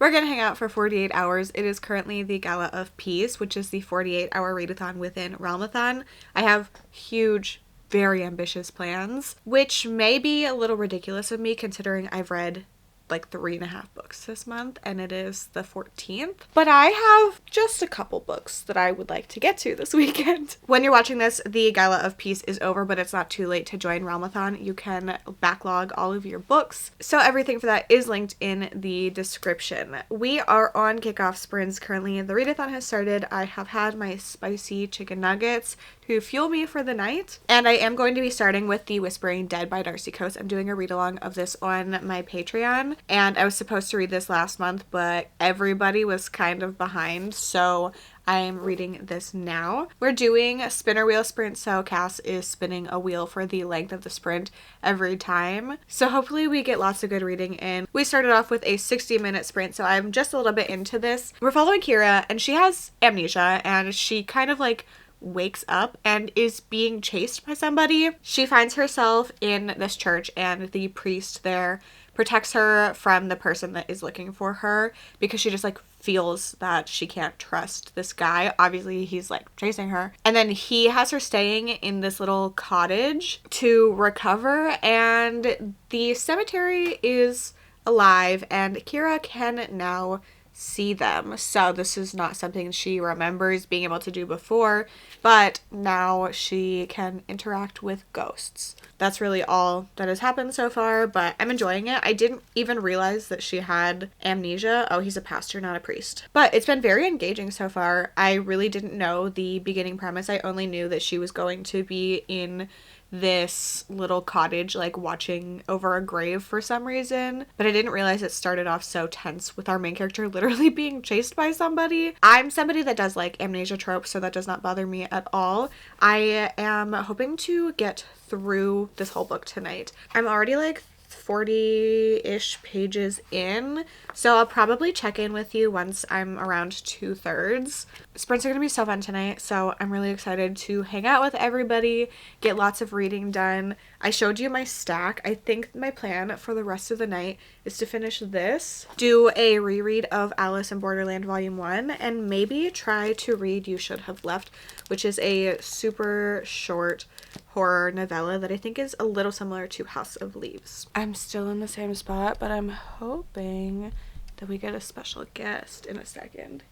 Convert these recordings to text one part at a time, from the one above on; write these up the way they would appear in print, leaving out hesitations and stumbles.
We're gonna hang out for 48 hours. It is currently the Gala of Peace, which is the 48-hour readathon within Realmathon. I have huge, very ambitious plans, which may be a little ridiculous of me considering I've read like 3.5 books this month and it is the 14th. But I have just a couple books that I would like to get to this weekend. When you're watching this, the Gala of Peace is over, but it's not too late to join Realmathon. You can backlog all of your books. So everything for that is linked in the description. We are on kickoff sprints currently. The readathon has started. I have had my spicy chicken nuggets to fuel me for the night. And I am going to be starting with The Whispering Dead by Darcy Coates. I'm doing a read along of this on my Patreon. And I was supposed to read this last month, but everybody was kind of behind. So I'm reading this now. We're doing a spinner wheel sprint, so Cass is spinning a wheel for the length of the sprint every time. So hopefully we get lots of good reading in. We started off with a 60-minute sprint, so I'm just a little bit into this. We're following Kira, and she has amnesia, and she kind of like wakes up and is being chased by somebody. She finds herself in this church, and the priest there protects her from the person that is looking for her because she just like feels that she can't trust this guy. Obviously he's like chasing her, and then he has her staying in this little cottage to recover, and the cemetery is alive and Kira can now see them. So this is not something she remembers being able to do before, but now she can interact with ghosts. That's really all that has happened so far, but I'm enjoying it. I didn't even realize that she had amnesia. Oh, he's a pastor, not a priest. But it's been very engaging so far. I really didn't know the beginning premise. I only knew that she was going to be in this little cottage like watching over a grave for some reason, but I didn't realize it started off so tense with our main character literally being chased by somebody. I'm somebody that does like amnesia tropes, so that does not bother me at all. I am hoping to get through this whole book tonight. I'm already like 40-ish pages in, so I'll probably check in with you once I'm around 2/3. Sprints are gonna be so fun tonight, so I'm really excited to hang out with everybody, get lots of reading done. I showed you my stack. I think my plan for the rest of the night is to finish this, do a reread of Alice in Borderland Volume 1, and maybe try to read You Should Have Left, which is a super short horror novella that I think is a little similar to House of Leaves. I'm still in the same spot, but I'm hoping that we get a special guest in a second.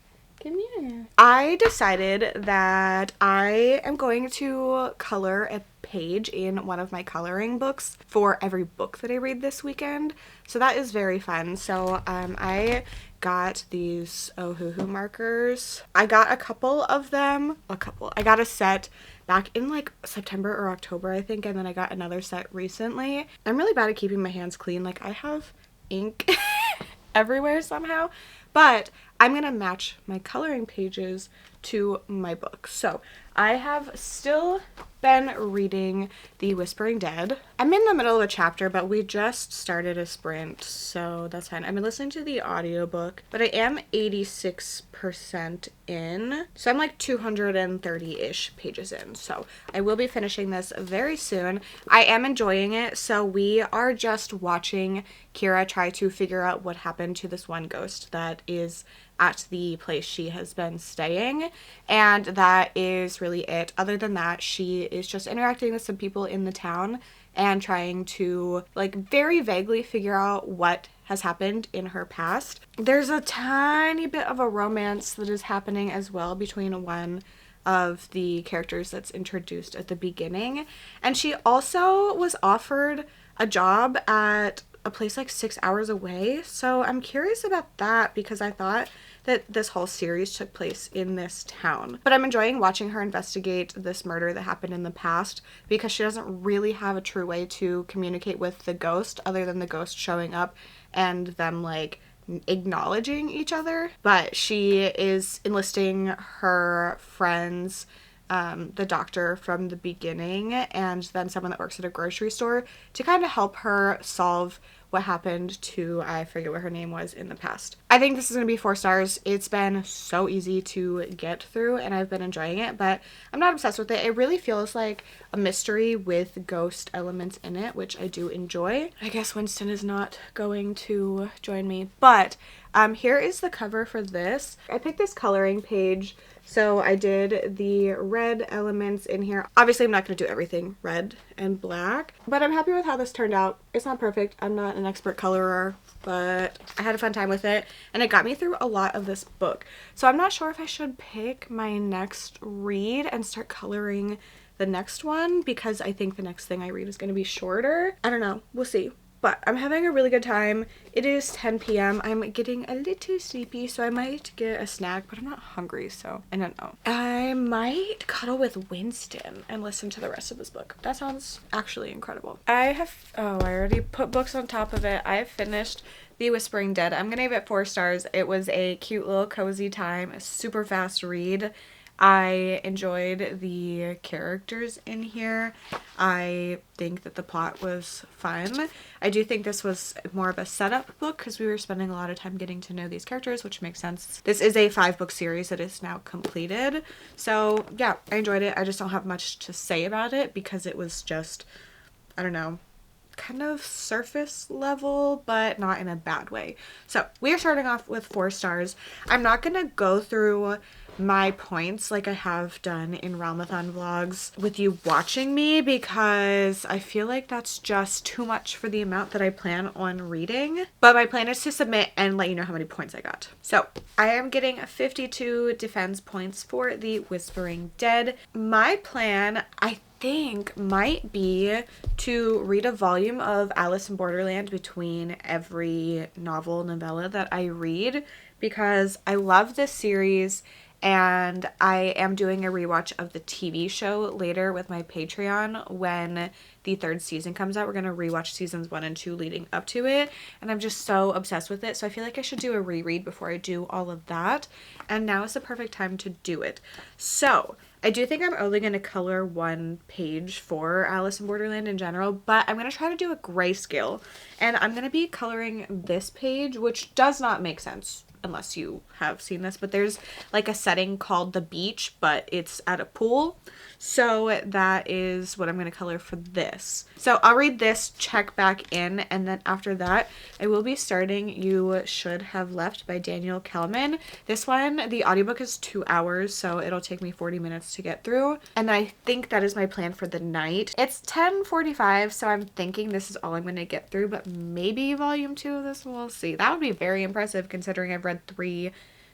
Come here. I decided that I am going to color a page in one of my coloring books for every book that I read this weekend. So that is very fun. So I got these Ohuhu markers. I got a couple of them. I got a set back in like September or October, I think, and then I got another set recently. I'm really bad at keeping my hands clean. Like I have ink everywhere somehow, but I'm gonna match my coloring pages to my book. So I have still been reading The Whispering Dead. I'm in the middle of a chapter, but we just started a sprint, so that's fine. I've been listening to the audiobook, but I am 86% in, so I'm like 230-ish pages in, so I will be finishing this very soon. I am enjoying it, so we are just watching Kira try to figure out what happened to this one ghost that is at the place she has been staying, and that is really it. Other than that, she is just interacting with some people in the town and trying to like very vaguely figure out what has happened in her past. There's a tiny bit of a romance that is happening as well between one of the characters that's introduced at the beginning, and she also was offered a job at a place like 6 hours away, so I'm curious about that because I thought that this whole series took place in this town. But I'm enjoying watching her investigate this murder that happened in the past because she doesn't really have a true way to communicate with the ghost other than the ghost showing up and them like acknowledging each other. But she is enlisting her friends, the doctor from the beginning and then someone that works at a grocery store to kind of help her solve what happened to, I forget what her name was in the past. I think this is going to be 4 stars. It's been so easy to get through and I've been enjoying it, but I'm not obsessed with it. It really feels like a mystery with ghost elements in it, which I do enjoy. I guess Winston is not going to join me, but Here is the cover for this. I picked this coloring page, so I did the red elements in here. Obviously, I'm not going to do everything red and black, but I'm happy with how this turned out. It's not perfect. I'm not an expert colorer, but I had a fun time with it, and it got me through a lot of this book. So I'm not sure if I should pick my next read and start coloring the next one, because I think the next thing I read is going to be shorter. I don't know. We'll see. But I'm having a really good time. It is 10 p.m. I'm getting a little sleepy, so I might get a snack, but I'm not hungry, so I don't know. I might cuddle with Winston and listen to the rest of this book. That sounds actually incredible. I already put books on top of it. I have finished The Whispering Dead. I'm gonna give it 4 stars. It was a cute little cozy time, a super fast read. I enjoyed the characters in here. I think that the plot was fun. I do think this was more of a setup book because we were spending a lot of time getting to know these characters, which makes sense. This is a 5-book series that is now completed. So yeah, I enjoyed it. I just don't have much to say about it because it was just, I don't know, kind of surface level, but not in a bad way. So we are starting off with 4 stars. I'm not gonna go through my points like I have done in Realmathon vlogs with you watching me, because I feel like that's just too much for the amount that I plan on reading. But my plan is to submit and let you know how many points I got. So I am getting 52 defense points for The Whispering Dead. My plan, I think, might be to read a volume of Alice in Borderland between every novella that I read, because I love this series and I am doing a rewatch of the TV show later with my Patreon when the 3rd season comes out. We're going to rewatch seasons 1 and 2 leading up to it, and I'm just so obsessed with it, so I feel like I should do a reread before I do all of that, and now is the perfect time to do it. So I do think I'm only going to color 1 page for Alice in Borderland in general, but I'm going to try to do a grayscale, and I'm going to be coloring this page, which does not make sense unless you have seen this, but there's like a setting called the beach, but it's at a pool. So that is what I'm going to color for this. So I'll read this, check back in, and then after that I will be starting You Should Have Left by Daniel Kelman. This one, the audiobook is 2 hours, so it'll take me 40 minutes to get through, and I think that is my plan for the night. It's 10:45, so I'm thinking this is all I'm going to get through, but maybe volume 2 of this, we'll see. That would be very impressive considering I've read 3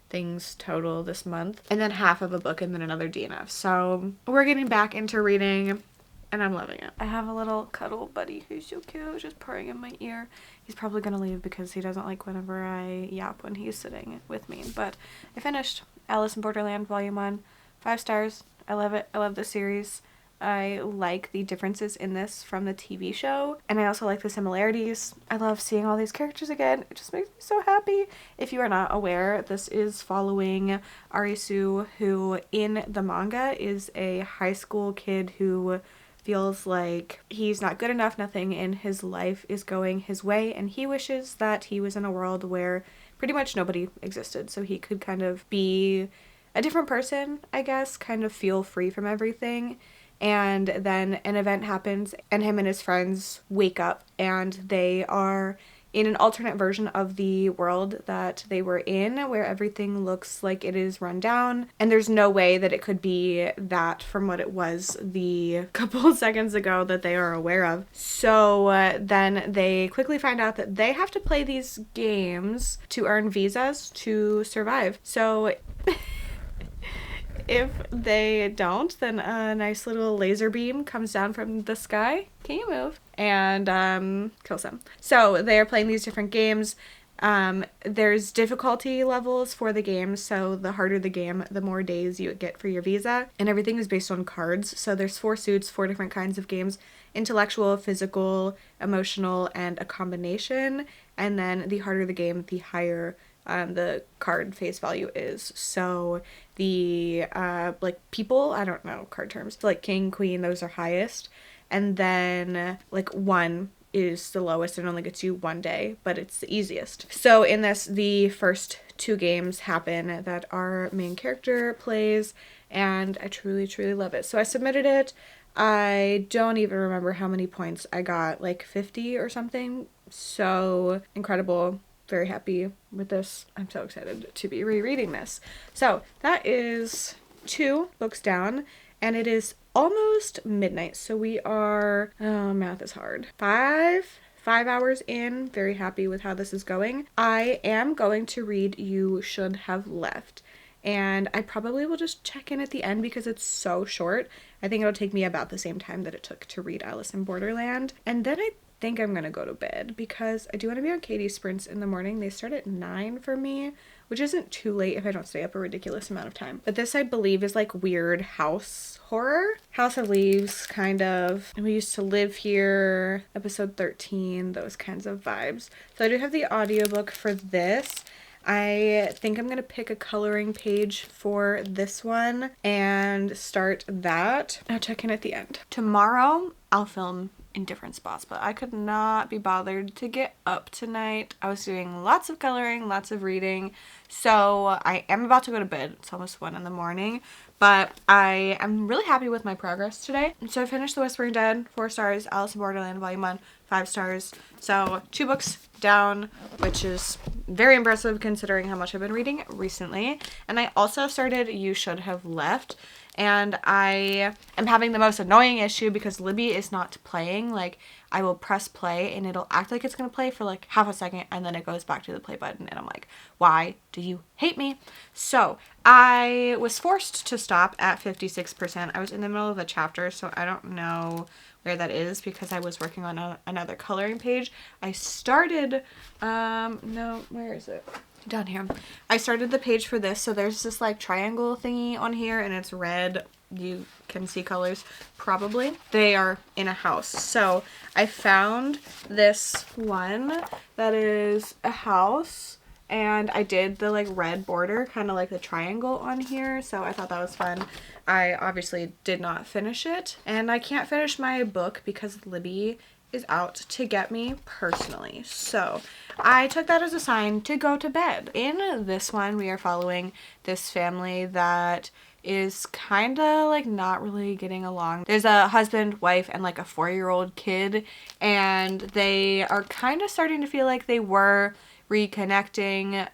things total this month, and then half of a book and then another DNF. So we're getting back into reading and I'm loving it. I have a little cuddle buddy who's so cute, just purring in my ear. He's probably gonna leave because he doesn't like whenever I yap when he's sitting with me. But I finished Alice in Borderland Volume 1. 5 stars. I love it. I love the series. I like the differences in this from the TV show, and I also like the similarities. I love seeing all these characters again. It just makes me so happy. If you are not aware, this is following Arisu, who in the manga is a high school kid who feels like he's not good enough, nothing in his life is going his way, and he wishes that he was in a world where pretty much nobody existed, so he could kind of be a different person, I guess, kind of feel free from everything. And then an event happens and him and his friends wake up and they are in an alternate version of the world that they were in, where everything looks like it is run down, and there's no way that it could be that from what it was the couple of seconds ago that they are aware of. So then they quickly find out that they have to play these games to earn visas to survive. So if they don't, then a nice little laser beam comes down from the sky. Can you move? And kills them. So they are playing these different games. There's difficulty levels for the games, so the harder the game, the more days you get for your visa. And everything is based on cards. So there's 4 suits, 4 different kinds of games: intellectual, physical, emotional, and a combination. And then the harder the game, the higher the card face value is. So the like people, I don't know card terms, like king, queen, those are highest, and then like 1 is the lowest and only gets you 1 day, but it's the easiest. So in this, the first 2 games happen that our main character plays, and I truly love it. So I submitted it. I don't even remember how many points I got, like 50 or something. So incredible. very happy with this. I'm so excited to be rereading this. So that is 2 books down, and it is almost midnight. So we are, oh, math is hard. 5 hours in. Very happy with how this is going. I am going to read You Should Have Left. And I probably will just check in at the end because it's so short. I think it'll take me about the same time that it took to read Alice in Borderland. And then I think I'm gonna go to bed because I do want to be on Katie's sprints in the morning. They start at 9 for me, which isn't too late if I don't stay up a ridiculous amount of time. But this, I believe, is like weird house horror. House of Leaves, kind of. And We Used to Live Here, episode 13, those kinds of vibes. So I do have the audiobook for this. I think I'm going to pick a coloring page for this one and start that. I'll check in at the end. Tomorrow, I'll film in different spots, but I could not be bothered to get up tonight. I was doing lots of coloring, lots of reading, so I am about to go to bed. It's almost 1 in the morning, but I am really happy with my progress today. So I finished The Whispering Dead, 4 stars, Alice in Borderland Volume 1, 5 stars. So 2 books down, which is very impressive considering how much I've been reading recently. And I also started You Should Have Left, and I am having the most annoying issue because Libby is not playing. Like, I will press play and it'll act like it's gonna play for like half a second and then it goes back to the play button and I'm like, why do you hate me? So I was forced to stop at 56%. I was in the middle of a chapter, so I don't know where that is because I was working on another coloring page. I started, no, where is it? Down here. I started the page for this, so there's this like triangle thingy on here and it's red. You can see colors probably. They are in a house. So I found this one that is a house and I did the like red border, kind of like the triangle on here, so I thought that was fun. I obviously did not finish it, and I can't finish my book because Libby is out to get me personally. So I took that as a sign to go to bed. In this one, we are following this family that is kind of like not really getting along. There's a husband, wife, and like a 4-year-old kid, and they are kind of starting to feel like they were reconnecting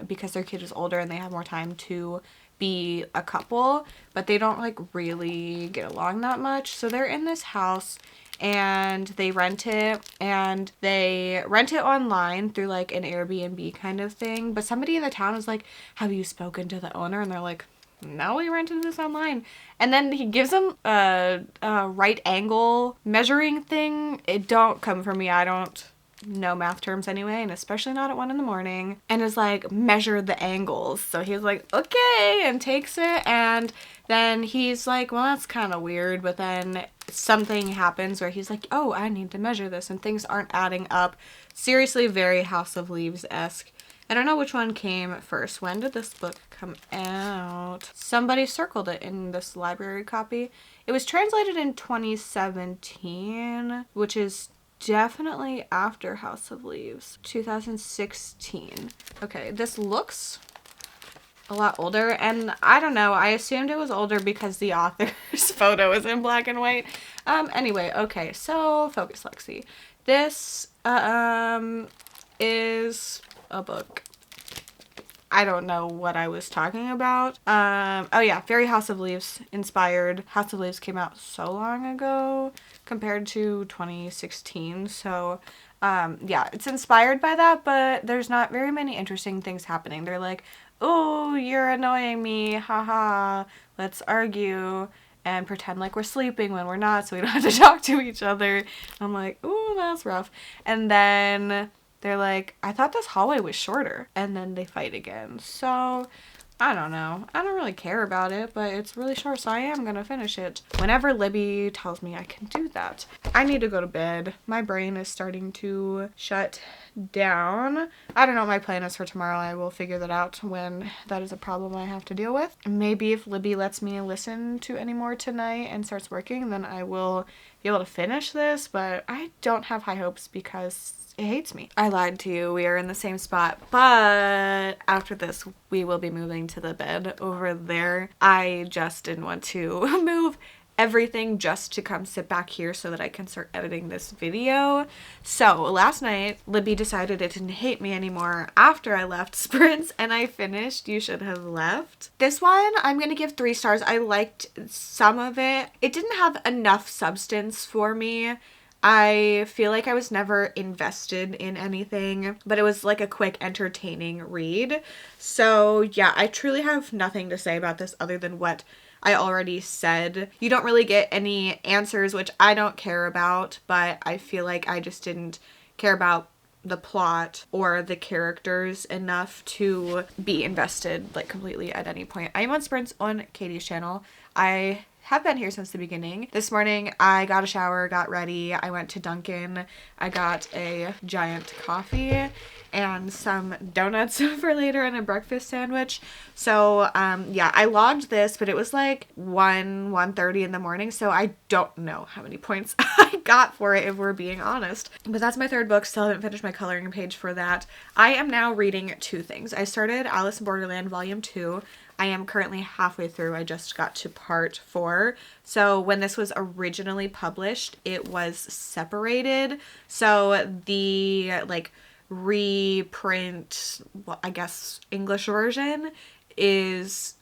because their kid is older and they have more time to be a couple, but they don't like really get along that much. So they're in this house and they rent it, and they rent it online through like an Airbnb kind of thing. But somebody in the town is like, have you spoken to the owner? And they're like, no, we rented this online. And then he gives them a right angle measuring thing. It don't come from me. I don't know math terms anyway, and especially not at 1 in the morning. And is like, measure the angles. So he was like, okay, and takes it. And then he's like, well, that's kind of weird. But then something happens where he's like, oh, I need to measure this, and things aren't adding up. Seriously, very House of Leaves-esque. I don't know which one came first. When did this book come out? Somebody circled it in this library copy. It was translated in 2017, which is definitely after House of Leaves. 2016. Okay, this looks a lot older, and I don't know, I assumed it was older because the author's photo is in black and white. Anyway, okay, so focus, Lexi. This is a book. I don't know what I was talking about. Oh yeah, very House of Leaves inspired. House of Leaves came out so long ago compared to 2016, so yeah, it's inspired by that, but there's not very many interesting things happening. They're like, oh, you're annoying me, haha, let's argue and pretend like we're sleeping when we're not, so we don't have to talk to each other. I'm like, ooh, that's rough. And then they're like, I thought this hallway was shorter. And then they fight again. So, I don't know. I don't really care about it, but it's really short, so I am gonna finish it whenever Libby tells me I can do that. I need to go to bed. My brain is starting to shut down. I don't know what my plan is for tomorrow. I will figure that out when that is a problem I have to deal with. Maybe if Libby lets me listen to any more tonight and starts working, then I will be able to finish this, but I don't have high hopes because it hates me. I lied to you. We are in the same spot, but after this, we will be moving to the bed over there. I just didn't want to move everything just to come sit back here so that I can start editing this video. So last night, Libby decided it didn't hate me anymore after I left Sprints, and I finished You Should Have Left. This one, I'm gonna give 3 stars. I liked some of it. It didn't have enough substance for me. I feel like I was never invested in anything, but it was like a quick, entertaining read. So yeah, I truly have nothing to say about this other than what I already said. You don't really get any answers, which I don't care about, but I feel like I just didn't care about the plot or the characters enough to be invested like completely at any point. I am on Sprints on Katie's channel. I have been here since the beginning. This morning I got a shower, got ready, I went to Dunkin', I got a giant coffee and some donuts for later and a breakfast sandwich. So yeah, I logged this, but it was like 1:30 in the morning, so I don't know how many points I got for it if we're being honest. But that's my 3rd book. Still haven't finished my coloring page for that. I am now reading 2 things. I started Alice in Borderland Volume 2. I am currently halfway through. I just got to part 4. So when this was originally published, it was separated. So the like reprint, well, I guess English version is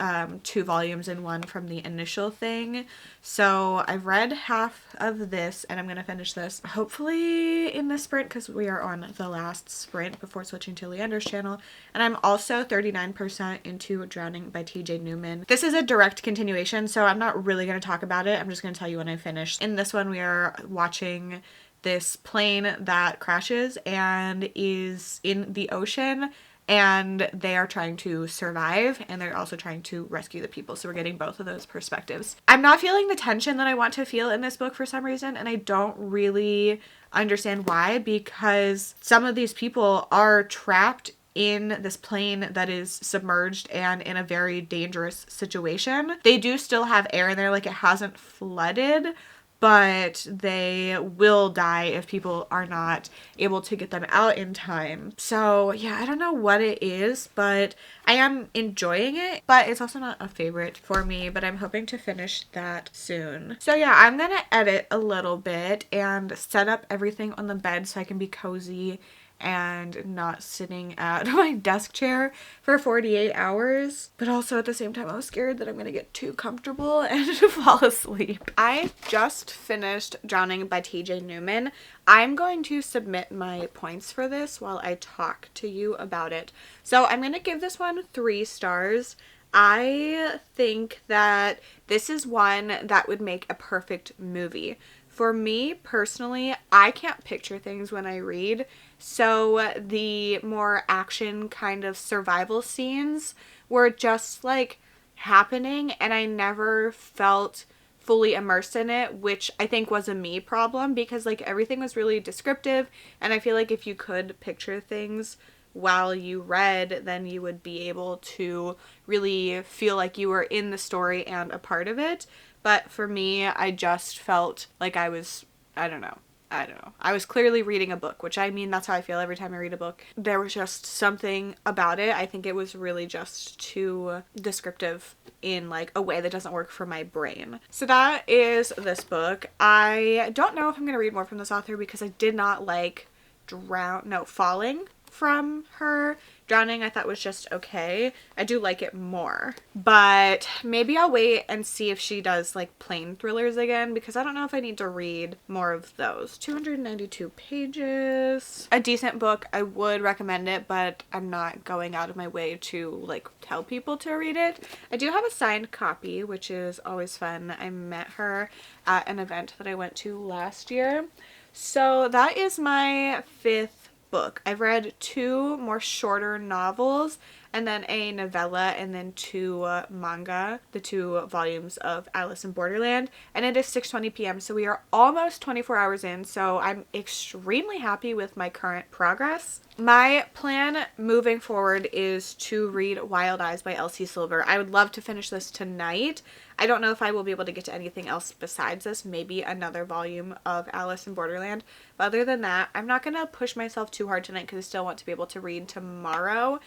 2 volumes in one from the initial thing. So I've read half of this and I'm gonna finish this hopefully in this sprint because we are on the last sprint before switching to Leander's channel. And I'm also 39% into Drowning by TJ Newman. This is a direct continuation, so I'm not really gonna talk about it. I'm just gonna tell you when I finish. In this one, we are watching this plane that crashes and is in the ocean, and they are trying to survive and they're also trying to rescue the people. So we're getting both of those perspectives. I'm not feeling the tension that I want to feel in this book for some reason, and I don't really understand why, because some of these people are trapped in this plane that is submerged and in a very dangerous situation. They do still have air in there, like it hasn't flooded, but they will die if people are not able to get them out in time. So yeah, I don't know what it is, but I am enjoying it, but it's also not a favorite for me, but I'm hoping to finish that soon. So yeah, I'm gonna edit a little bit and set up everything on the bed so I can be cozy and not sitting at my desk chair for 48 hours. But also at the same time, I was scared that I'm gonna get too comfortable and fall asleep. I just finished Drowning by TJ Newman. I'm going to submit my points for this while I talk to you about it. So I'm gonna give this one 3 stars. I think that this is one that would make a perfect movie. For me personally, I can't picture things when I read, so the more action kind of survival scenes were just like happening and I never felt fully immersed in it, which I think was a me problem because like everything was really descriptive, and I feel like if you could picture things while you read, then you would be able to really feel like you were in the story and a part of it. But for me, I just felt like I was, I don't know. I was clearly reading a book, which I mean, that's how I feel every time I read a book. There was just something about it. I think it was really just too descriptive in like a way that doesn't work for my brain. So that is this book. I don't know if I'm going to read more from this author because I did not like Falling from her. Drowning I thought was just okay. I do like it more, but maybe I'll wait and see if she does like plain thrillers again, because I don't know if I need to read more of those. 292 pages. A decent book. I would recommend it, but I'm not going out of my way to like tell people to read it. I do have a signed copy, which is always fun. I met her at an event that I went to last year. So that is my 5th book. I've read 2 more shorter novels and then a novella and then 2 manga, the 2 volumes of Alice in Borderland, and it is 6:20 p.m. so we are almost 24 hours in, so I'm extremely happy with my current progress. My plan moving forward is to read Wild Eyes by Elsie Silver. I would love to finish this tonight. I don't know if I will be able to get to anything else besides this, maybe another volume of Alice in Borderland. But other than that, I'm not going to push myself too hard tonight because I still want to be able to read tomorrow.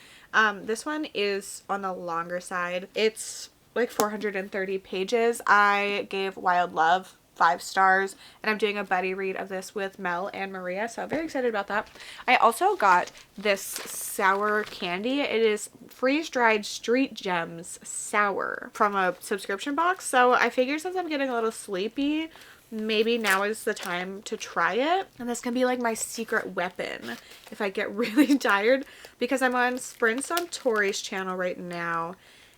This one is on the longer side. It's like 430 pages. I gave Wild Love 5 stars, and I'm doing a buddy read of this with Mel and Maria, so I'm very excited about that. I also got this sour candy. It is freeze-dried Street Gems sour from a subscription box, so I figured since I'm getting a little sleepy, maybe now is the time to try it. And this can be like my secret weapon if I get really tired, because I'm on sprints on Tori's channel right now.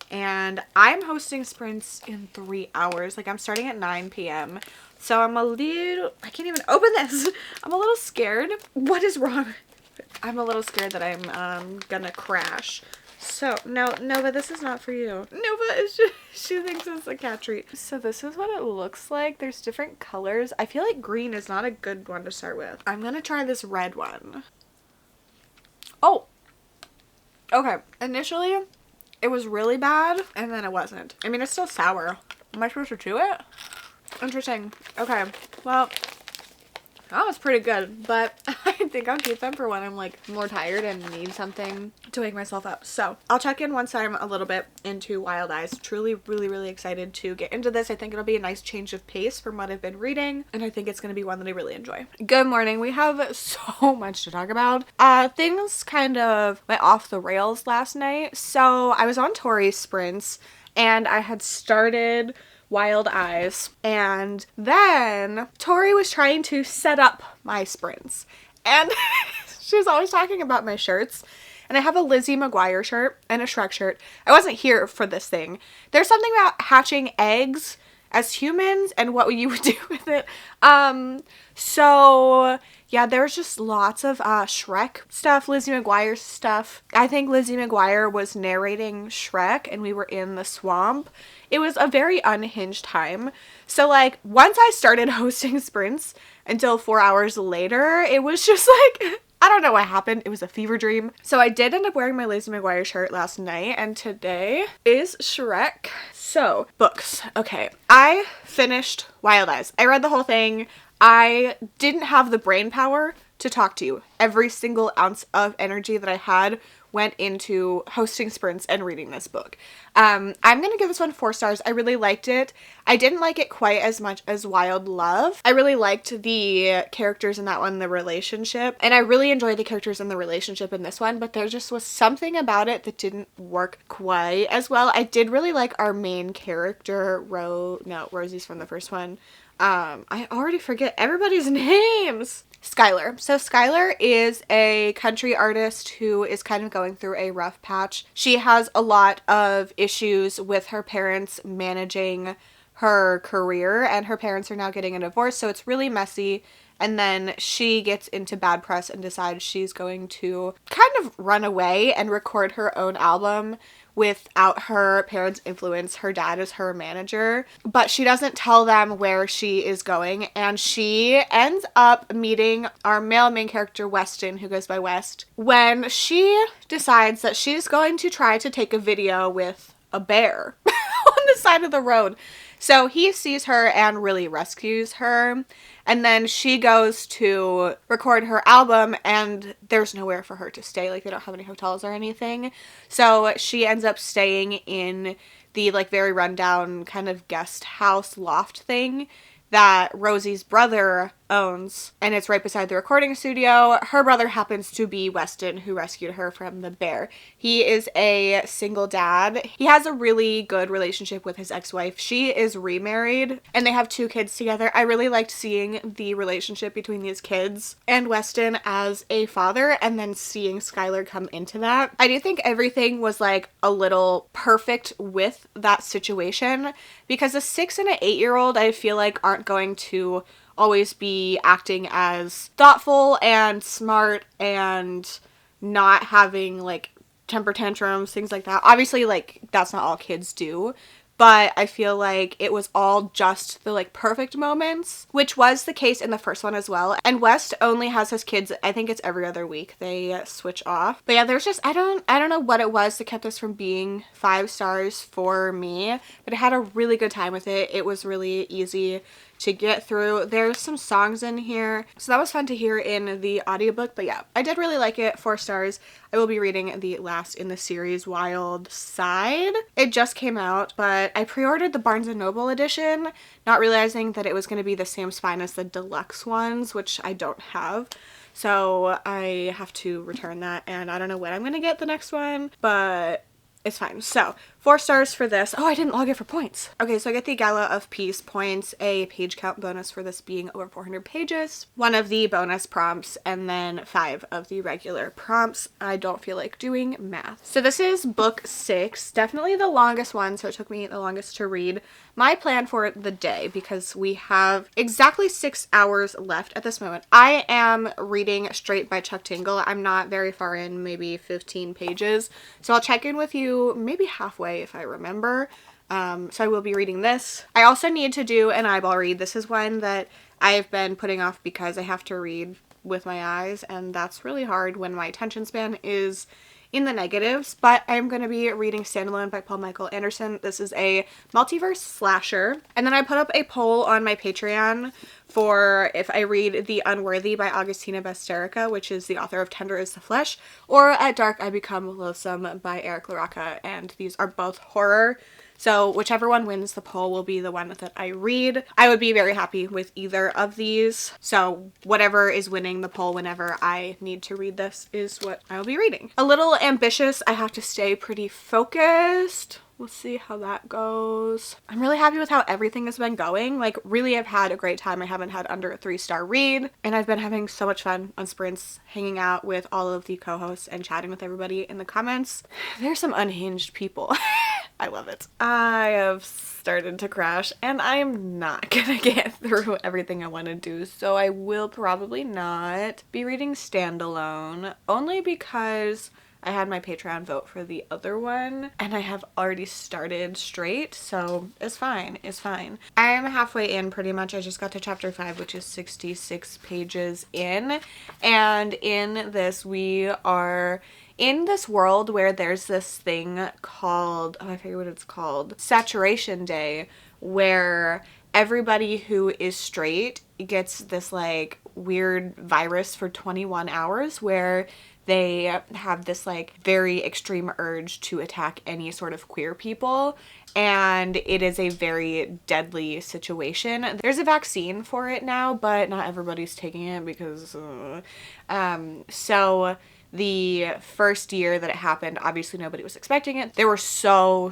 And I'm hosting sprints in 3 hours. Like, I'm starting at 9 p.m. So I'm a little, I can't even open this. I'm a little scared. What is wrong? I'm a little scared that I'm gonna crash. So, no, Nova, this is not for you. Nova is just, she thinks it's a cat treat. So this is what it looks like. There's different colors. I feel like green is not a good one to start with. I'm gonna try this red one. Oh! Okay, initially, it was really bad, and then it wasn't. I mean, it's still sour. Am I supposed to chew it? Interesting. Okay, well, that was pretty good, but I think I'll keep them for when I'm like more tired and need something to wake myself up. So I'll check in once I'm a little bit into Wild Eyes. Truly, really excited to get into this. I think it'll be a nice change of pace from what I've been reading, and I think it's going to be one that I really enjoy. Good morning. We have so much to talk about. Things kind of went off the rails last night. So I was on Tori's sprints, and I had started Wild Eyes, and then Tori was trying to set up my sprints, and she was always talking about my shirts, and I have a Lizzie McGuire shirt and a Shrek shirt. I wasn't here for this thing. There's something about hatching eggs as humans and what you would do with it. So yeah, there's just lots of Shrek stuff, Lizzie McGuire stuff. I think Lizzie McGuire was narrating Shrek, and we were in the swamp. It was a very unhinged time. So like, once I started hosting sprints until 4 hours later, it was just like, I don't know what happened. It was a fever dream. So I did end up wearing my Lizzie McGuire shirt last night, and today is Shrek. So, books. Okay, I finished Wild Eyes. I read the whole thing. I didn't have the brain power to talk to you. Every single ounce of energy that I had went into hosting sprints and reading this book. I'm gonna give this one 4 stars. I really liked it. I didn't like it quite as much as Wild Love. I really liked the characters in that one, the relationship, and I really enjoyed the characters in the relationship in this one, but there just was something about it that didn't work quite as well. I did really like our main character, Rosie's from the first one. I already forget everybody's names. Skylar. So Skylar is a country artist who is kind of going through a rough patch. She has a lot of issues with her parents managing her career, and her parents are now getting a divorce, so it's really messy. And then she gets into bad press and decides she's going to kind of run away and record her own album without her parents' influence. Her dad is her manager, but she doesn't tell them where she is going, and she ends up meeting our male main character, Weston, who goes by West, when she decides that she's going to try to take a video with a bear on the side of the road. So he sees her and really rescues her, and then she goes to record her album, and there's nowhere for her to stay. Like, they don't have any hotels or anything. So she ends up staying in the, like, very rundown kind of guest house loft thing that Rosie's brother owns, and it's right beside the recording studio. Her brother happens to be Weston, who rescued her from the bear. He is a single dad. He has a really good relationship with his ex-wife. She is remarried, and they have 2 kids together. I really liked seeing the relationship between these kids and Weston as a father, and then seeing Skylar come into that. I do think everything was like a little perfect with that situation, because a 6 and an 8-year-old, I feel like, aren't going to always be acting as thoughtful and smart and not having like temper tantrums, things like that. Obviously, like, that's not all kids do, but I feel like it was all just the like perfect moments, which was the case in the first one as well. And West only has his kids, I think it's every other week they switch off. But yeah, there's just, I don't know what it was that kept this from being 5 stars for me, but I had a really good time with it. It was really easy to get through. There's some songs in here, so that was fun to hear in the audiobook. But yeah, I did really like it. 4 stars. I will be reading the last in the series, Wild Side. It just came out, but I pre-ordered the Barnes & Noble edition, not realizing that it was going to be the same spine as the deluxe ones, which I don't have. So I have to return that, and I don't know when I'm going to get the next one, but it's fine. So 4 stars for this. Oh, I didn't log it for points. Okay, so I get the Gala of Peace points, a page count bonus for this being over 400 pages, 1 of the bonus prompts, and then 5 of the regular prompts. I don't feel like doing math. So this is book 6, definitely the longest one, so it took me the longest to read. My plan for the day, because we have exactly 6 hours left at this moment. I am reading straight by Chuck Tingle. I'm not very far in, maybe 15 pages. So I'll check in with you maybe halfway if I remember. So I will be reading this. I also need to do an eyeball read. This is one that I've been putting off because I have to read with my eyes, and that's really hard when my attention span is in the negatives. But I'm going to be reading Standalone by Paul Michael Anderson. This is a multiverse slasher. And then I put up a poll on my Patreon for if I read The Unworthy by Augustina Basterica, which is the author of Tender is the Flesh, or At Dark I Become Loathsome by Eric LaRocca, and these are both horror. So whichever one wins the poll will be the one that I read. I would be very happy with either of these. So whatever is winning the poll whenever I need to read this is what I will be reading. A little ambitious. I have to stay pretty focused. We'll see how that goes. I'm really happy with how everything has been going. Like, really, I've had a great time. I haven't had under a 3-star read, and I've been having so much fun on sprints, hanging out with all of the co-hosts and chatting with everybody in the comments. There's some unhinged people. I love it. I have started to crash, and I am not gonna get through everything I want to do, so I will probably not be reading Standalone, only because I had my Patreon vote for the other one, and I have already started straight, so it's fine, it's fine. I'm halfway in pretty much. I just got to chapter 5, which is 66 pages in, and in this we are in this world where there's this thing called, oh, I forget what it's called, Saturation Day, where everybody who is straight gets this like weird virus for 21 hours where they have this like very extreme urge to attack any sort of queer people, and it is a very deadly situation. There's a vaccine for it now, but not everybody's taking it because so the first year that it happened, obviously nobody was expecting it. There were so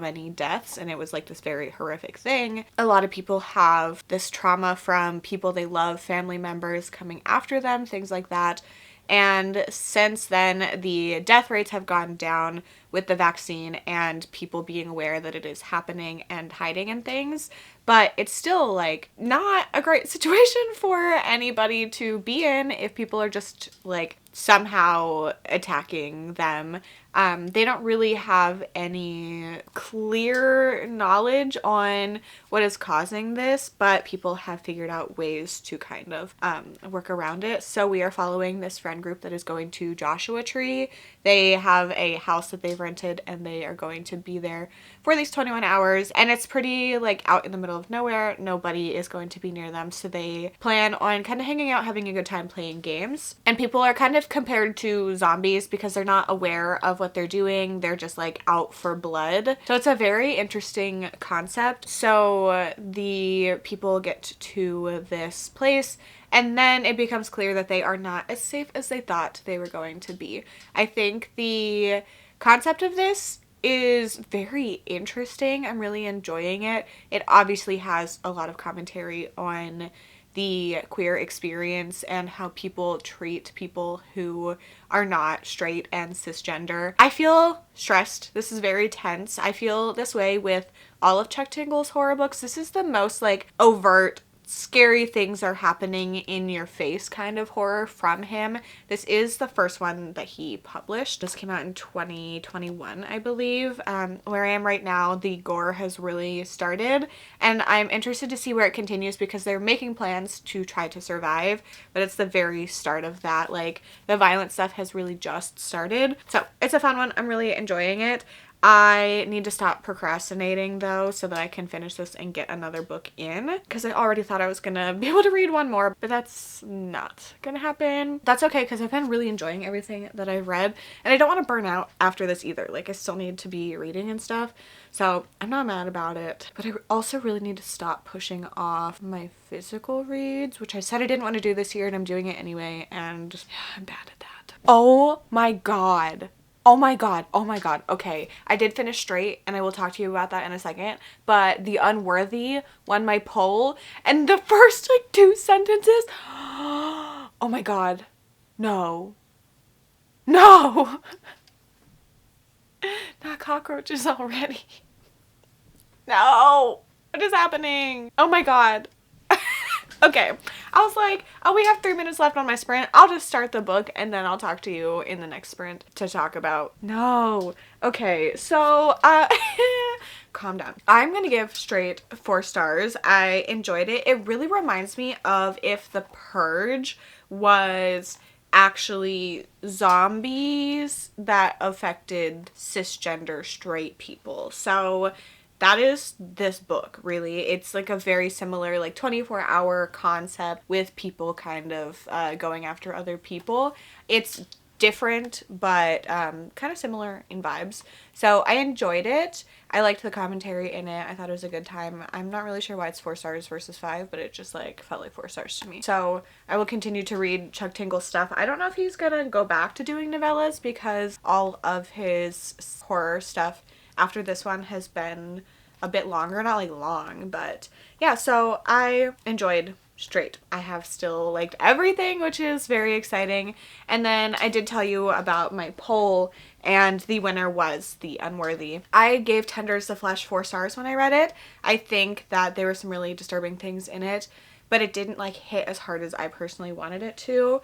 many deaths, and it was like this very horrific thing. A lot of people have this trauma from people they love, family members coming after them, things like that. And since then, the death rates have gone down with the vaccine and people being aware that it is happening and hiding and things. But it's still like not a great situation for anybody to be in if people are just like somehow attacking them. They don't really have any clear knowledge on what is causing this, but people have figured out ways to kind of work around it. So we are following this friend group that is going to Joshua Tree. They have a house that they've rented, and they are going to be there for these 21 hours, and it's pretty like out in the middle of nowhere. Nobody is going to be near them, so they plan on kind of hanging out, having a good time playing games. And people are kind of compared to zombies because they're not aware of what they're doing. They're just like out for blood. So it's a very interesting concept. So the people get to this place, and then it becomes clear that they are not as safe as they thought they were going to be. I think the concept of this is very interesting. I'm really enjoying it. It obviously has a lot of commentary on the queer experience and how people treat people who are not straight and cisgender. I feel stressed. This is very tense. I feel this way with all of Chuck Tingle's horror books. This is the most like overt scary things are happening in your face kind of horror from him. This is the first one that he published. This came out in 2021, I believe. Where I am right now, the gore has really started, and I'm interested to see where it continues because they're making plans to try to survive, but it's the very start of that. Like, the violent stuff has really just started. So it's a fun one. I'm really enjoying it. I need to stop procrastinating though so that I can finish this and get another book in, because I already thought I was gonna be able to read one more, but that's not gonna happen. That's okay, because I've been really enjoying everything that I've read, and I don't want to burn out after this either. Like, I still need to be reading and stuff, so I'm not mad about it. But I also really need to stop pushing off my physical reads, which I said I didn't want to do this year, and I'm doing it anyway, and yeah, I'm bad at that. Oh my god. Oh my god, oh my god. Okay, I did finish Straight, and I will talk to you about that in a second, but The Unworthy won my poll, and the first like 2 sentences, oh my god, no, no, not cockroaches already, no, what is happening? Oh my god. Okay, I was like, oh, we have 3 minutes left on my sprint. I'll just start the book and then I'll talk to you in the next sprint to talk about. No. Okay, so, calm down. I'm gonna give Straight 4 stars. I enjoyed it. It really reminds me of if The Purge was actually zombies that affected cisgender straight people. So that is this book, really. It's like a very similar, like 24-hour concept with people kind of going after other people. It's different, but kind of similar in vibes. So I enjoyed it. I liked the commentary in it. I thought it was a good time. I'm not really sure why it's 4 stars versus 5, but it just like felt like 4 stars to me. So I will continue to read Chuck Tingle's stuff. I don't know if he's gonna go back to doing novellas, because all of his horror stuff after this one has been a bit longer, not like long, but yeah, so I enjoyed Straight. I have still liked everything, which is very exciting. And then I did tell you about my poll, and the winner was The Unworthy. I gave Tenders the Flesh 4 stars when I read it. I think that there were some really disturbing things in it, but it didn't like hit as hard as I personally wanted it to.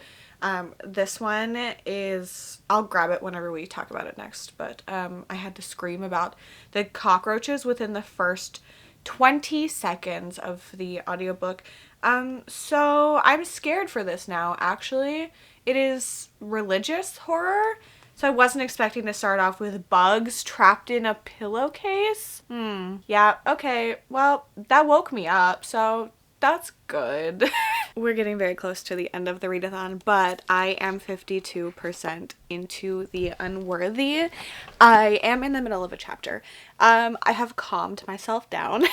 This one is, I'll grab it whenever we talk about it next, but I had to scream about the cockroaches within the first 20 seconds of the audiobook. So I'm scared for this now, actually. It is religious horror, so I wasn't expecting to start off with bugs trapped in a pillowcase. Yeah, okay, well, that woke me up, so that's good. We're getting very close to the end of the readathon, but I am 52% into The Unworthy. I am in the middle of a chapter. I have calmed myself down,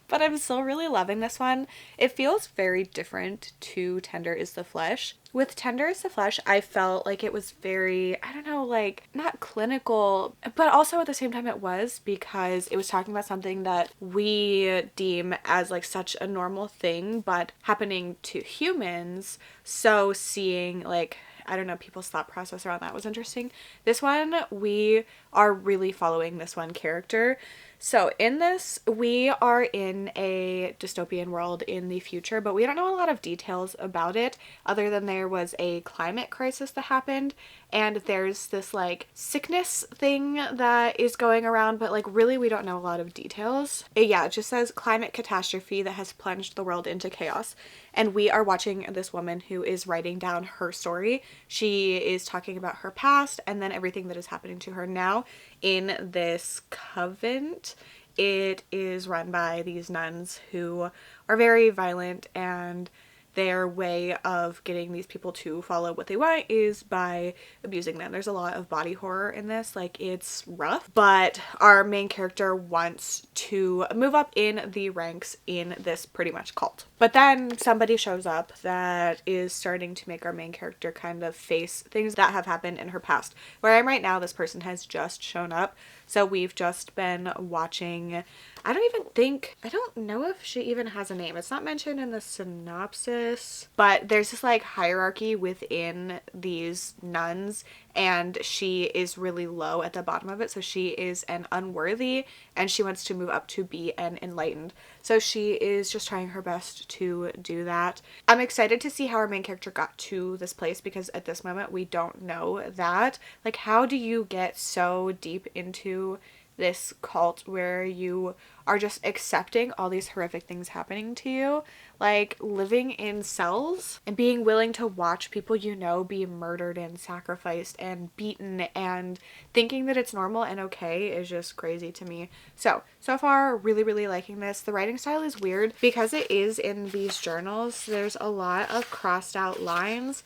but I'm still really loving this one. It feels very different to Tender is the Flesh. With Tender is the Flesh, I felt like it was very, I don't know, like not clinical, but also at the same time it was, because it was talking about something that we deem as like such a normal thing, but happening to humans. So seeing like, I don't know, people's thought process around that was interesting. This one, we are really following this one character. So in this, we are in a dystopian world in the future, but we don't know a lot of details about it other than there was a climate crisis that happened, and there's this like sickness thing that is going around, but like really we don't know a lot of details. It just says climate catastrophe that has plunged the world into chaos. And we are watching this woman who is writing down her story. She is talking about her past and then everything that is happening to her now in this convent. It is run by these nuns who are very violent, and their way of getting these people to follow what they want is by abusing them. There's a lot of body horror in this, like it's rough, but our main character wants to move up in the ranks in this pretty much cult. But then somebody shows up that is starting to make our main character kind of face things that have happened in her past. Where I'm right now, this person has just shown up. So we've just been watching, I don't know if she even has a name. It's not mentioned in the synopsis, but there's this like hierarchy within these nuns, and she is really low at the bottom of it. So she is an unworthy, and she wants to move up to be an enlightened. So she is just trying her best to do that. I'm excited to see how our main character got to this place, because at this moment we don't know that. Like, how do you get so deep into this cult where you are just accepting all these horrific things happening to you, like living in cells and being willing to watch people you know be murdered and sacrificed and beaten, and thinking that it's normal and okay is just crazy to me. So far, really, really liking this. The writing style is weird because it is in these journals. There's a lot of crossed out lines.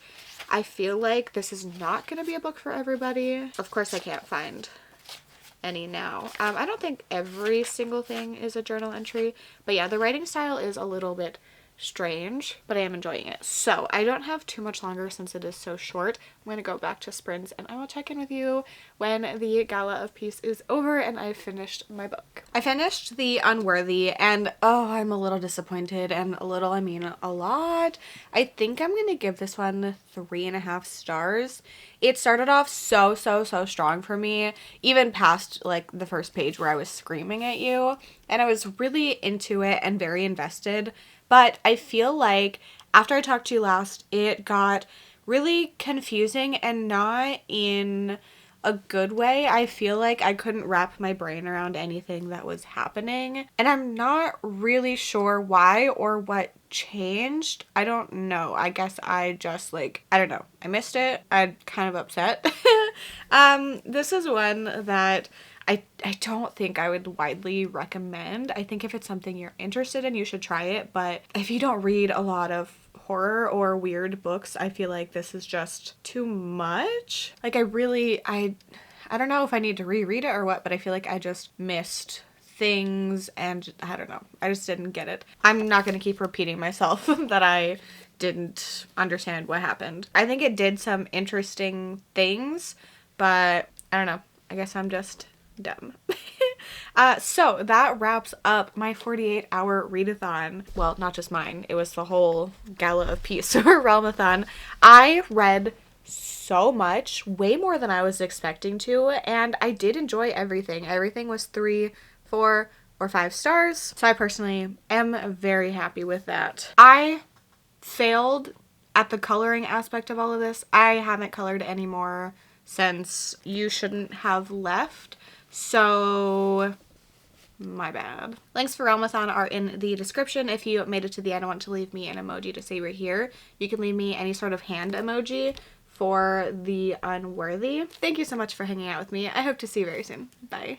I feel like this is not going to be a book for everybody. Of course, I can't find any now. I don't think every single thing is a journal entry, but yeah, the writing style is a little bit strange, but I am enjoying it. So I don't have too much longer since it is so short. I'm going to go back to sprints and I will check in with you when the Gala of Peace is over and I've finished my book. I finished The Unworthy and oh, I'm a little disappointed, and a little, I mean a lot. I think I'm going to give this one 3.5 stars. It started off so strong for me, even past like the first page where I was screaming at you, and I was really into it and very invested. But I feel like after I talked to you last, it got really confusing, and not in a good way. I feel like I couldn't wrap my brain around anything that was happening, and I'm not really sure why or what changed. I don't know. I guess I just like, I don't know. I missed it. I'm kind of upset. This is one that I don't think I would widely recommend. I think if it's something you're interested in, you should try it. But if you don't read a lot of horror or weird books, I feel like this is just too much. Like I don't know if I need to reread it or what, but I feel like I just missed things and I don't know. I just didn't get it. I'm not going to keep repeating myself that I didn't understand what happened. I think it did some interesting things, but I don't know. I guess I'm just dumb. So that wraps up my 48-hour readathon. Well, not just mine. It was the whole Gala of Peace or Realmathon. I read so much, way more than I was expecting to, and I did enjoy everything. Everything was 3, 4, or 5 stars. So I personally am very happy with that. I failed at the coloring aspect of all of this. I haven't colored anymore since You Shouldn't Have Left. So my bad. Links for Realmathon are in the description. If you made it to the end and want to leave me an emoji to say you're here, you can leave me any sort of hand emoji for The Unworthy. Thank you so much for hanging out with me. I hope to see you very soon. Bye.